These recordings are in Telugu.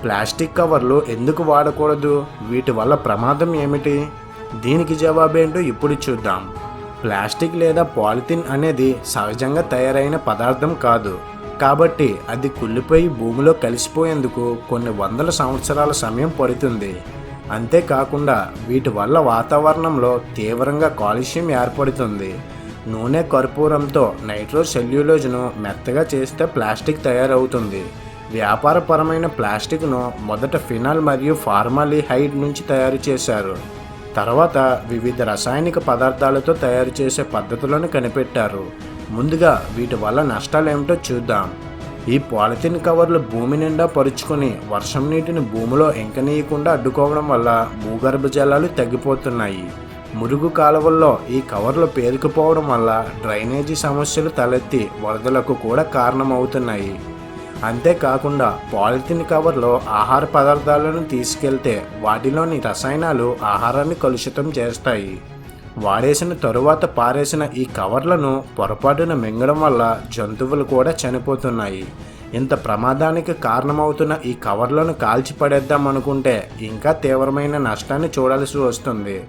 ప్లాస్టిక్ కవర్లు ఎందుకు వాడకూడదు? వీటి వల్ల ప్రమాదం ఏమిటి? దీనికి జవాబేంటో ఇప్పుడు చూద్దాం. ప్లాస్టిక్ లేదా పాలిథిన్ అనేది సహజంగా తయారైన పదార్థం కాదు. కాబట్టి అది కుళ్ళిపోయి భూమిలో కలిసిపోయేందుకు కొన్ని వందల సంవత్సరాల సమయం పడుతుంది. అంతేకాకుండా వీటి వల్ల వాతావరణంలో తీవ్రంగా కాలుష్యం ఏర్పడుతుంది. నూనె, కర్పూరంతో నైట్రోసెల్యులోజ్ను మెత్తగా చేస్తే ప్లాస్టిక్ తయారవుతుంది. వ్యాపారపరమైన ప్లాస్టిక్ను మొదట ఫినాల్ మరియు ఫార్మాలిహైడ్ నుంచి తయారు చేశారు. తర్వాత వివిధ రసాయనిక పదార్థాలతో తయారు చేసే పద్ధతులను కనిపెట్టారు. ముందుగా వీటి వల్ల నష్టాలేమిటో చూద్దాం. ఈ పాలిథిన్ కవర్లు భూమి నిండా పరుచుకొని వర్షం నీటిని భూమిలో ఇంకనీయకుండా అడ్డుకోవడం వల్ల భూగర్భ జలాలు తగ్గిపోతున్నాయి. మురుగు కాలువల్లో ఈ కవర్లు పేరుకుపోవడం వల్ల డ్రైనేజీ సమస్యలు తలెత్తి వరదలకు కూడా కారణమవుతున్నాయి. అంతేకాకుండా పాలిథిన్ కవర్లో ఆహార పదార్థాలను తీసుకెళ్తే వాటిలోని రసాయనాలు ఆహారాన్ని కలుషితం చేస్తాయి. వాడేసిన తరువాత పారేసిన ఈ కవర్లను పొరపాటున మింగడం వల్ల జంతువులు కూడా చనిపోతున్నాయి. ఇంత ప్రమాదానికి కారణమవుతున్న ఈ కవర్లను కాల్చి పడేద్దాం అనుకుంటే ఇంకా తీవ్రమైన నష్టాన్ని చూడాల్సి వస్తుంది.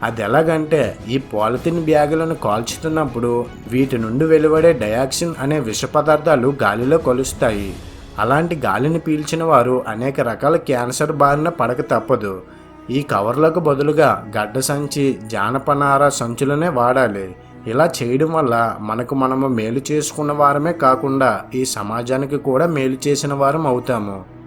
అది ఎలాగంటే, ఈ పాలిథిన్ బ్యాగులను కాల్చుతున్నప్పుడు వీటి నుండి వెలువడే డయాక్సిన్ అనే విష పదార్థాలు గాలిలో కలుస్తాయి. అలాంటి గాలిని పీల్చిన వారు అనేక రకాల క్యాన్సర్ బారిన పడక తప్పదు. ఈ కవర్లకు బదులుగా గడ్డ సంచి, జానపనార సంచులనే వాడాలి. ఇలా చేయడం వల్ల మనము మేలు చేసుకున్న వారమే కాకుండా ఈ సమాజానికి కూడా మేలు చేసిన వారం అవుతాము.